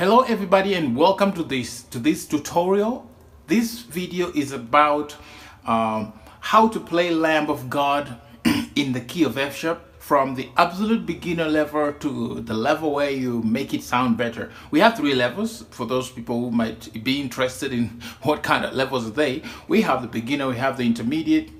Hello everybody and welcome to this tutorial. This video is about how to play Lamb of God in the key of F sharp from the absolute beginner level to the level where you make it sound better. We have 3 levels for those people who might be interested in what kind of levels are they. We have the beginner, we have the intermediate,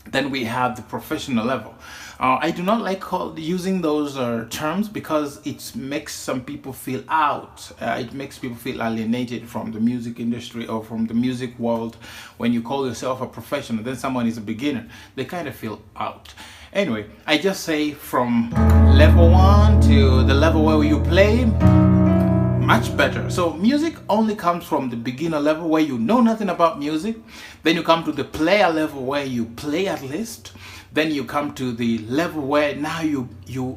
then we have the professional level. I do not like using those terms because it makes some people feel out. It makes people feel alienated from the music industry or from the music world. When you call yourself a professional, then someone is a beginner, they kind of feel out. Anyway, I just say from level 1 to the level where you play, much better. So music only comes from the beginner level where you know nothing about music. Then you come to the player level where you play at least. Then you come to the level where now you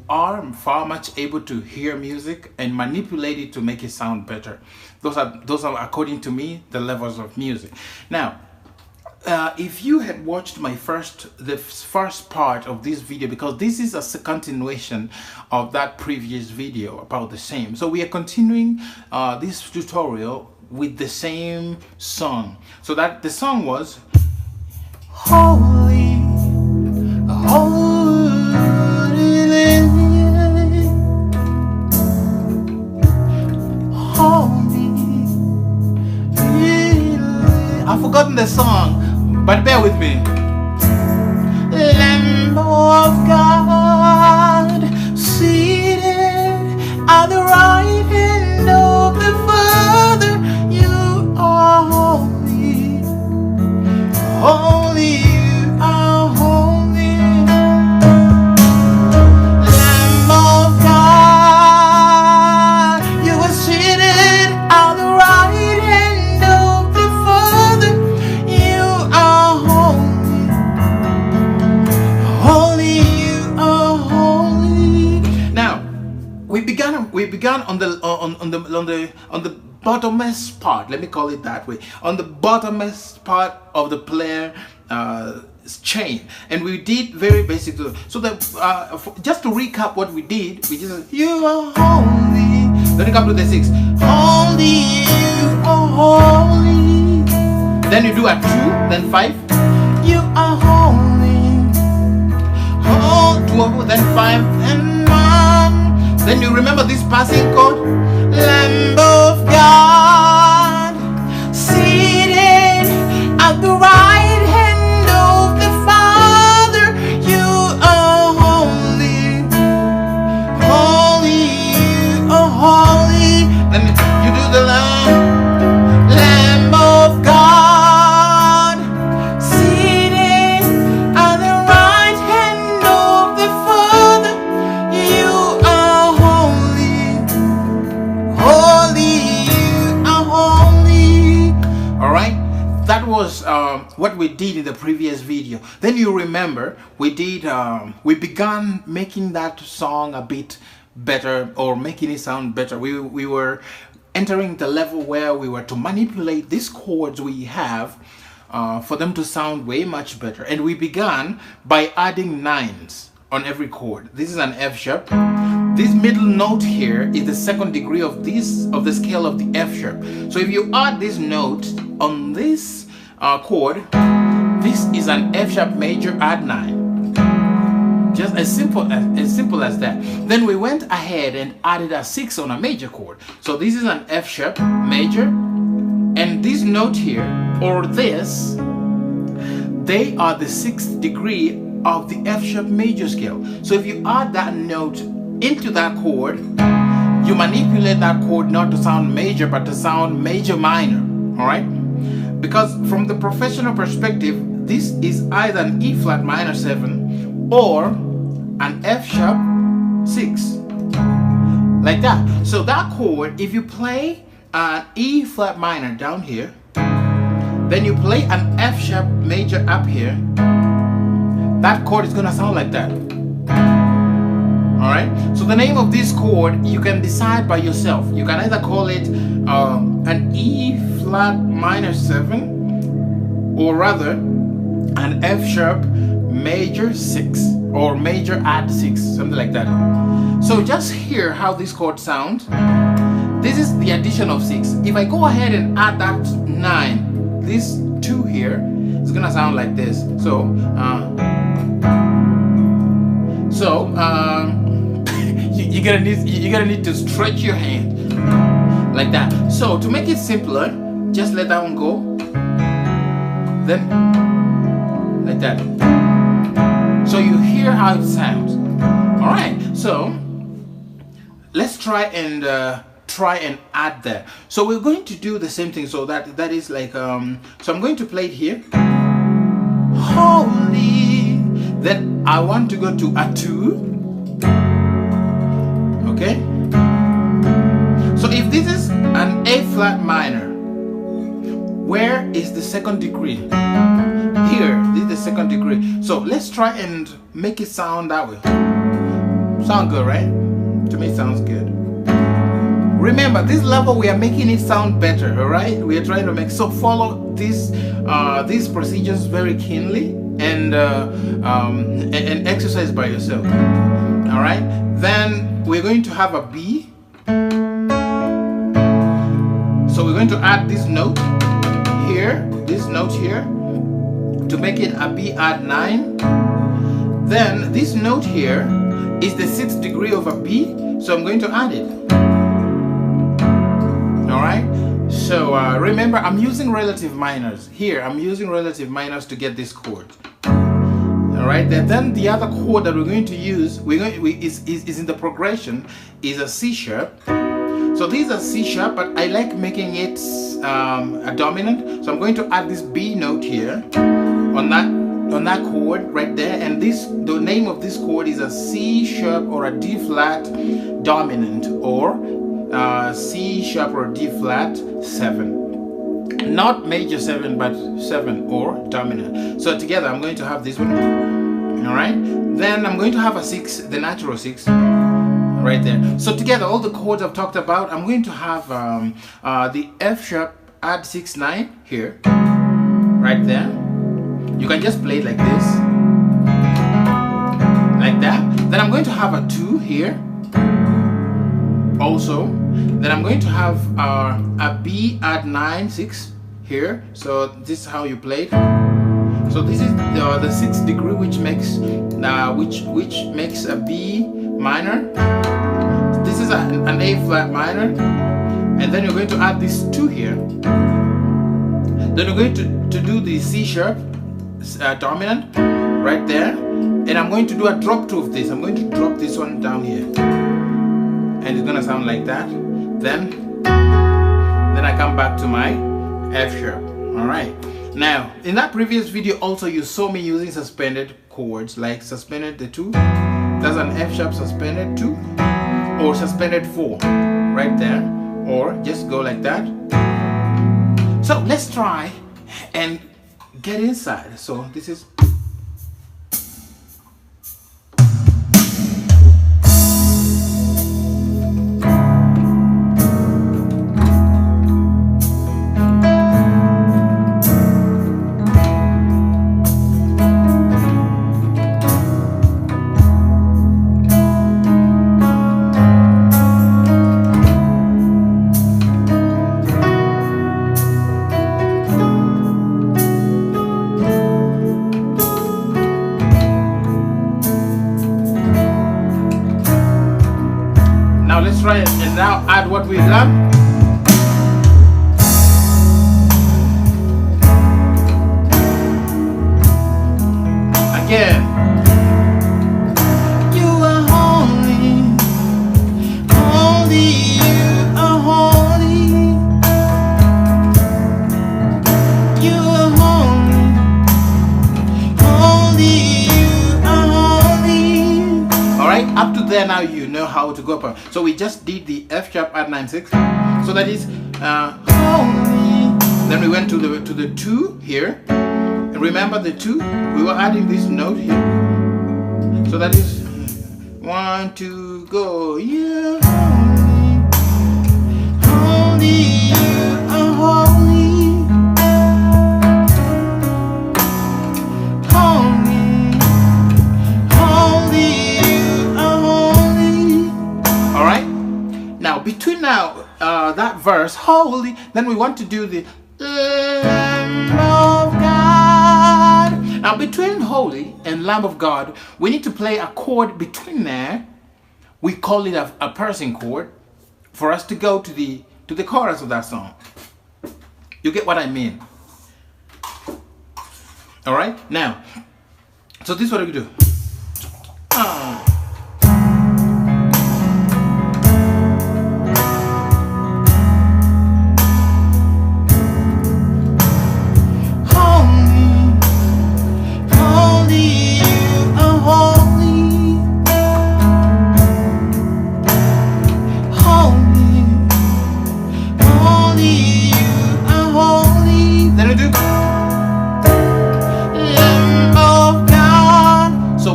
are far much able to hear music and manipulate it to make it sound better. Those are according to me the levels of music. Now if you had watched the first part of this video, because this is a continuation of that previous video about the same, so we are continuing this tutorial with the same song. So that the song was Holy, Holy, Holy. I've forgotten the song, but bear with me. Lamb of God, seated at the right hand of the Father, you are holy, holy, you are holy. Lamb of God, you are seated at the right hand of the Father, you are holy, holy, you are holy. Now we began on the bottomest part, let me call it that way, on the bottomest part of the player chain, and we did very basic. So that just to recap what we did, we just you are holy. Then you come to the 6, holy, you are holy. Then you do a 2, then 5, you are holy, oh, 2, then 5, and 1. Then you remember this passing chord, Lamb of God, seated at the right hand of the Father, you are holy, holy, you are holy. Then you do the Lamb of God, seated at the right hand of the Father, you are holy, holy, you are holy. All right, that was what we did in the previous video. Then you remember we began making that song a bit better, or making it sound better. We were entering the level where we were to manipulate these chords we have for them to sound way much better. And we began by adding 9s on every chord. This is an F sharp. This middle note here is the 2nd degree of the scale of the F sharp. So if you add this note on this chord, this is an F sharp major, add 9. Just as simple as that. Then we went ahead and added a 6 on a major chord. So this is an F sharp major, and this note here, or this, they are the 6th degree of the F sharp major scale. So if you add that note into that chord, you manipulate that chord not to sound major but to sound major minor. All right, because from the professional perspective, this is either an E flat minor 7 or an F sharp 6, like that. So that chord, if you play an E flat minor down here, then you play an F sharp major up here, that chord is gonna sound like that. Alright, so the name of this chord you can decide by yourself. You can either call it an E flat minor 7, or rather an F sharp major 6, or major add 6, something like that. So just hear how this chord sounds. this is the addition of 6. If I go ahead and add that 9, this 2 here is gonna sound like this. You're gonna need to stretch your hand like that. So to make it simpler, just let that one go, then like that. So you hear how it sounds. All right. So let's try and add that. So we're going to do the same thing. So that is like so I'm going to play it here. Holy. Then I want to go to a 2. Okay. So if this is an A flat minor, where is the second degree? Here, this is the second degree. So let's try and make it sound that way. Sound good, right? To me, it sounds good. Remember, this level we are making it sound better. All right, we are trying to make, so follow these procedures very keenly and exercise by yourself. All right, then we're going to have a B. So we're going to add this note here, to make it a B add 9. Then this note here is the 6th degree of a B, so I'm going to add it. All right. So remember, I'm using relative minors here. I'm using relative minors to get this chord. All right. Then the other chord that we're going to use, is in the progression, is a C sharp. So these are C sharp, but I like making it a dominant. So I'm going to add this B note here on that chord right there, and the name of this chord is a C sharp or a D flat dominant, or C sharp or D flat 7, not major 7 but 7 or dominant. So together I'm going to have this one. All right, then I'm going to have a 6, the natural 6 right there. So together all the chords I've talked about, I'm going to have the F sharp add 6 9 here right there. You can just play it like this, like that. Then I'm going to have a 2 here also. Then I'm going to have a B add 9 6 here. So this is how you play it. So this is the 6th degree, which makes a B minor. This is an A flat minor, and then you're going to add this 2 here. Then you're going to do the C sharp dominant right there, and I'm going to do a drop 2 of this. I'm going to drop this one down here, and it's gonna sound like that. Then I come back to my F sharp. All right. Now in that previous video also you saw me using suspended chords, like suspended the 2. That's an F sharp suspended 2, or suspended 4 right there, or just go like that. So let's try and get inside. So this is and now add what we've done. Again. You are holy, holy, you are holy. You are holy, holy, you are holy. All right, up to there now you know how to go up. So we just did the F sharp add 9 6. So that is holy. Then we went to the 2 here. And remember the 2? We were adding this note here. So that is 1 2 go. Yeah, holy, you are holy. between that verse, holy, then we want to do the Lamb of God. Now between holy and Lamb of God, we need to play a chord between there. We call it a parsing chord for us to go to the chorus of that song. You get what I mean? All right. Now, so this is what we do.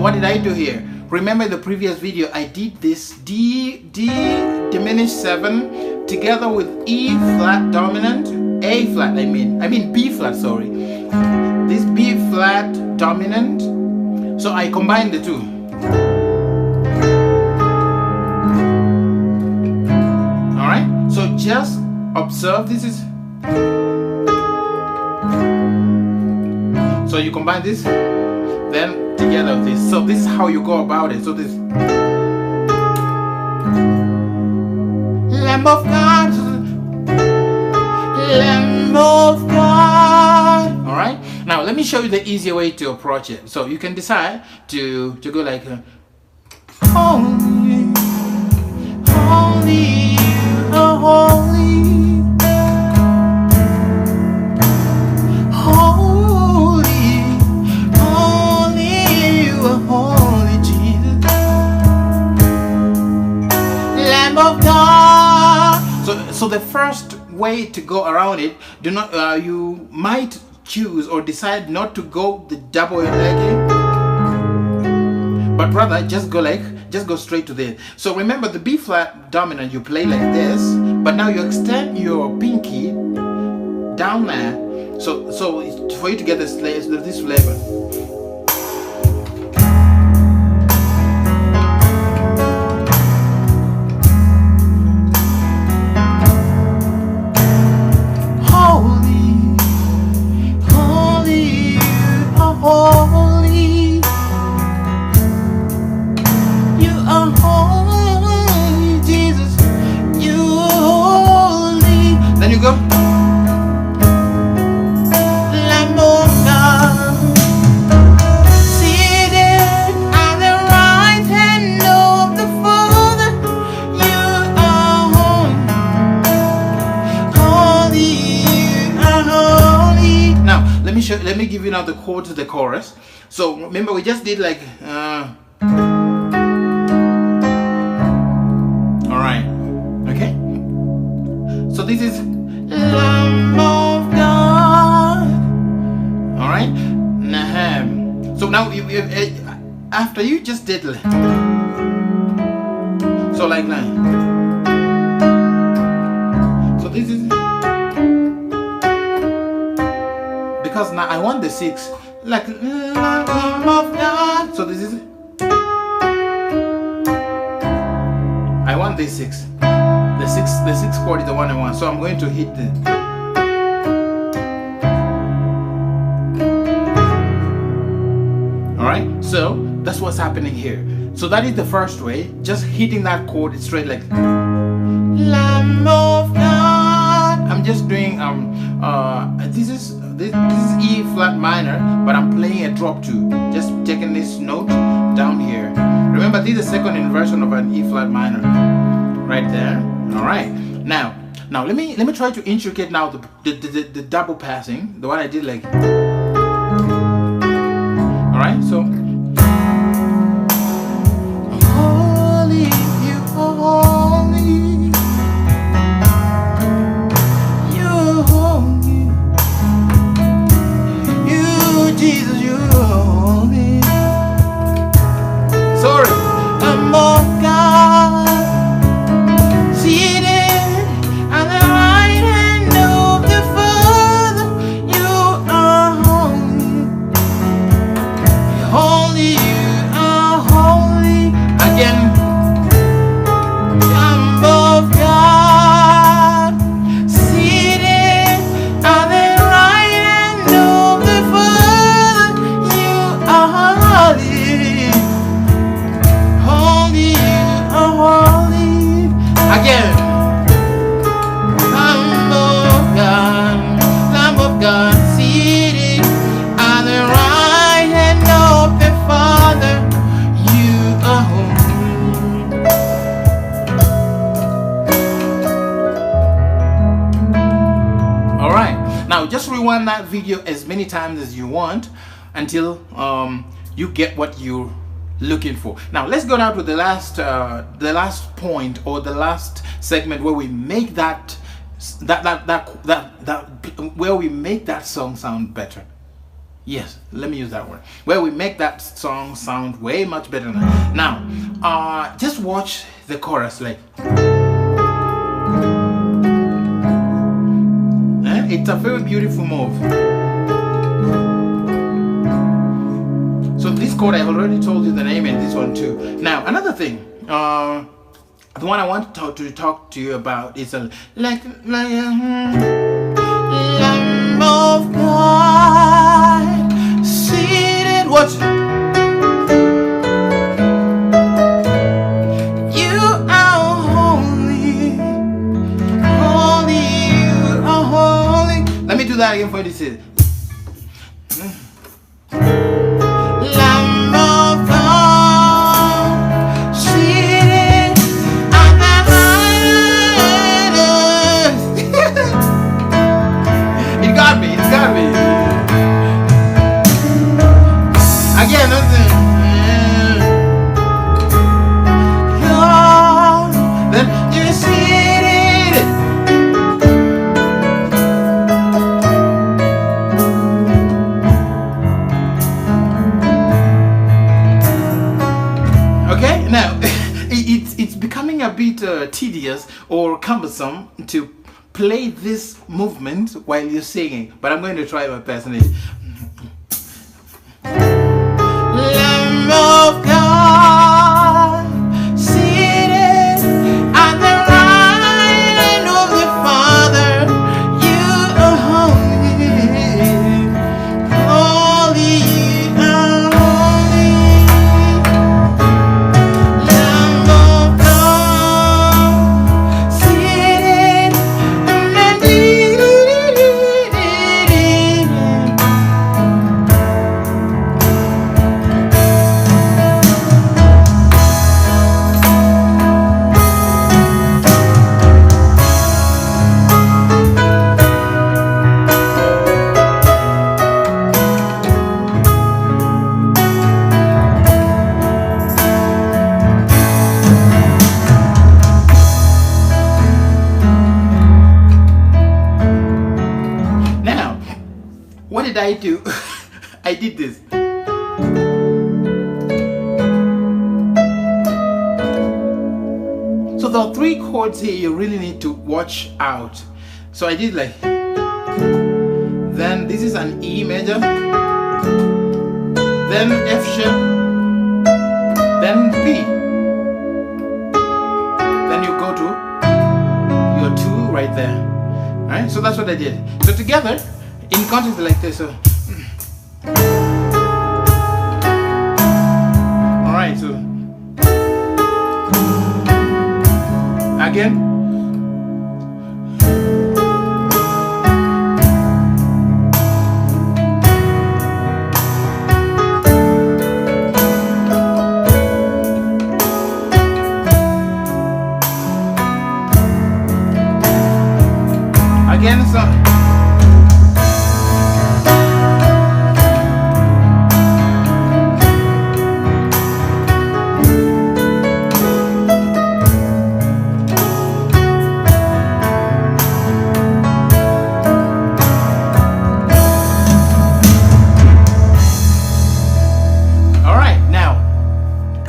What did I do here? Remember the previous video, I did this D diminished 7 together with E flat dominant, A flat I mean B flat, sorry. This B flat dominant. So I combined the two. Alright, so just observe this is. So you combine this, then together with this. So this is how you go about it. So this Lamb of God, Lamb of God. All right. Now let me show you the easier way to approach it. So you can decide to go like holy, holy, oh holy. Holy Jesus, Lamb of God. So the first way to go around it, do not you might choose or decide not to go the double leg, but rather just go straight to this. So remember the B flat dominant, you play like this, but now you extend your pinky down there. So for you to get this flavor. Holy, you are holy, Jesus, you are holy. Then you go, Lamb of God, seated at the right hand of the Father, you are holy, you are holy. Now let me give you now the chord to the chorus. So remember we just did like all right, okay, so this is Lamb of God. All right, so now you after you just did so like that. So this is because now I want the 6 like Lamb of God. So this is I want this 6. The 6 chord is the one I want. So I'm going to hit the alright, so that's what's happening here. So that is the first way, just hitting that chord straight like Lamb of God. I'm just doing this is E flat minor, but I'm playing a drop 2, just taking this note down here. Remember this is the second inversion of an E flat minor right there. All right, now let me try to intricate now the double passing, the one I did like. All right, so holy, you are holy. Jesus, you are me. Sorry, Lamb of God, seated at the right hand of the Father, you are holy. rewind that video as many times as you want until you get what you're looking for. Now let's go down to the last point, or the last segment, where we make that where we make that song sound better. Yes, let me use that word. Where we make that song sound way much better. Now, just watch the chorus. Like, it's a very beautiful move. So this chord, I already told you the name, and this one too. Now, another thing, the one I want to talk to you about is a Lamb of God, seated. Watch. You are holy, holy, you are holy. Let me do that again for you to see it. Again, then you see it. Okay, now it's becoming a bit tedious or cumbersome to play this movement while you're singing, but I'm going to try my best. Lamb of God, seated at the right hand of the Father, you are holy, holy, you are holy. Lamb of God, seated what did I do? I did this. So there are 3 chords here you really need to watch out. So I did like, then this is an E major, then F sharp, then B. Then you go to your 2 right there. Alright, so that's what I did. So together, in context like this, so alright, so again, so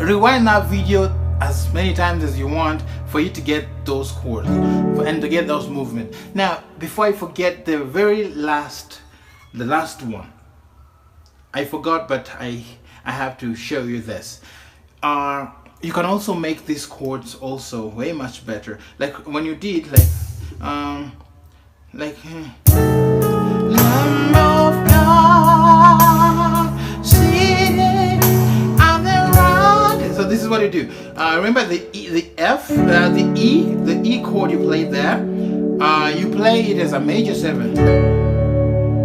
rewind that video as many times as you want for you to get those chords and to get those movements. Now, before I forget, the last one, I forgot, but I have to show you this. You can also make these chords also way much better. Like when you did Lamb of God, seated on the rock. So this is what you do. Remember the E chord you played there. You play it as a major 7,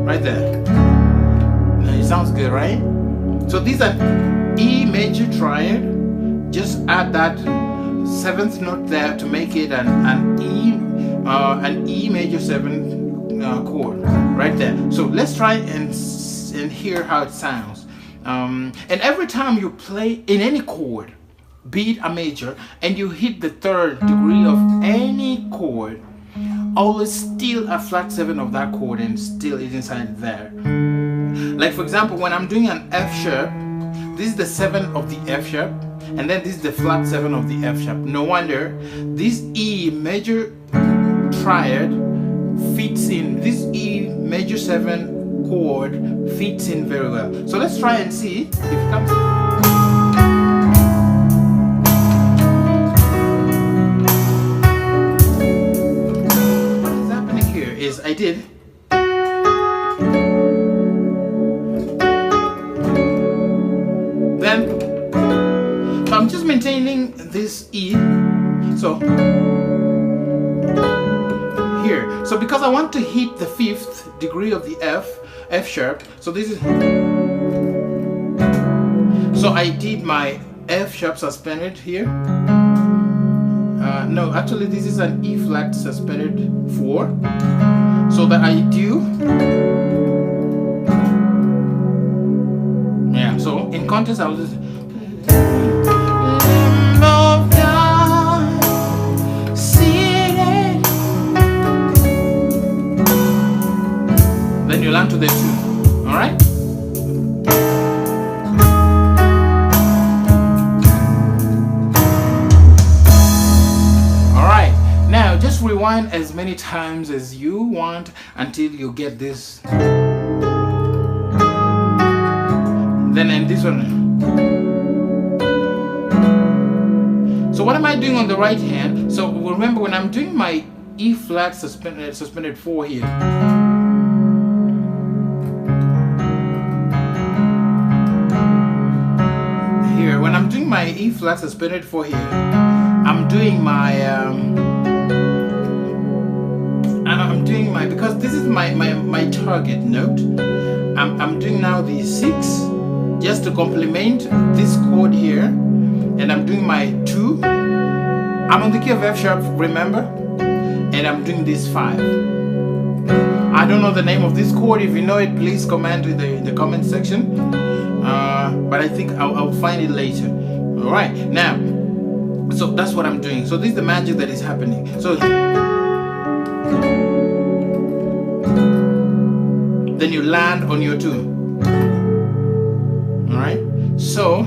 right there. It sounds good, right? So these are E major triad. Just add that 7th note there to make it an E major 7 chord. right there. So let's try and hear how it sounds. And every time you play in any chord, be it a major, and you hit the third degree of any chord, always steal a flat 7 of that chord and steal it inside there. Like for example, when I'm doing an F sharp, this is the 7 of the F sharp, and then this is the flat 7 of the F sharp. No wonder this E major triad fits in, this E major 7 chord fits in very well. So let's try and see if it comes. What is happening here is I did then, so I'm just maintaining this E, so here. So because I want to hit the 5th degree of the F sharp, so this is, so I did my F sharp suspended here. No, actually this is an E flat suspended 4. So that I do, yeah, so in context I'll just then you land to the 2. All right. All right. Now just rewind as many times as you want until you get this. Then end this one. So what am I doing on the right hand? So remember, when I'm doing my E flat suspended 4 here, when I'm doing my E flat suspended 4 here, I'm doing my because this is my target note. I'm doing now the 6 just to complement this chord here, and I'm doing my 2. I'm on the key of F sharp, remember, and I'm doing this 5. I don't know the name of this chord. If you know it, please comment in the comment section. But I think I'll find it later. All right, now, so that's what I'm doing. So this is the magic that is happening. So then you land on your 2. All right, so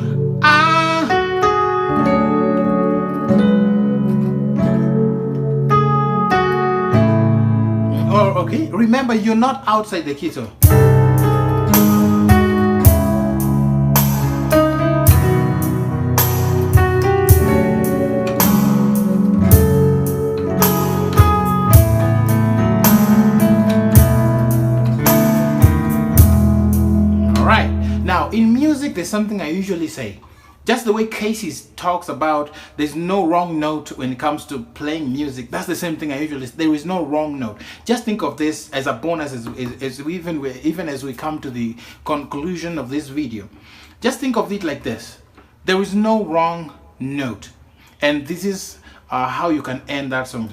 oh, okay, remember you're not outside the key, so in music, there's something I usually say. Just the way Casey talks about there's no wrong note when it comes to playing music, that's the same thing I usually say. There is no wrong note. Just think of this as a bonus even as we come to the conclusion of this video. Just think of it like this. There is no wrong note. And this is how you can end that song.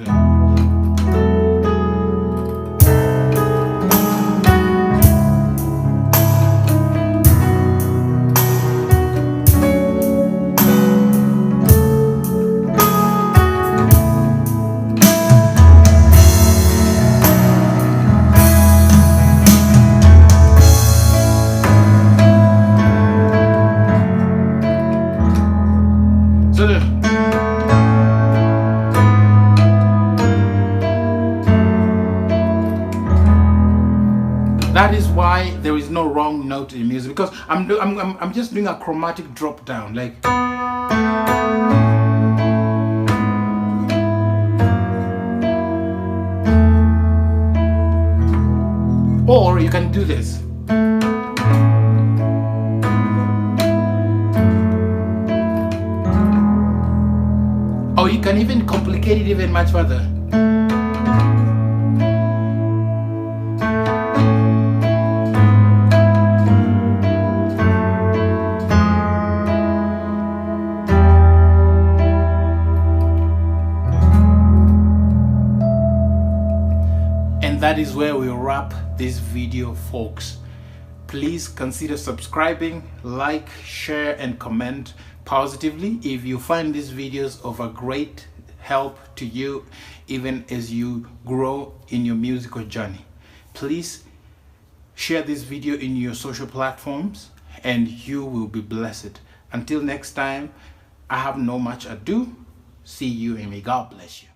That is why there is no wrong note in music, because I'm just doing a chromatic drop down, like. Or you can do this. Or you can even complicate it even much further. that is where we wrap this video, folks. Please consider subscribing, like, share, and comment positively if you find these videos of a great help to you, even as you grow in your musical journey. Please share this video in your social platforms and you will be blessed. Until next time, I have no much ado. See you and may God bless you.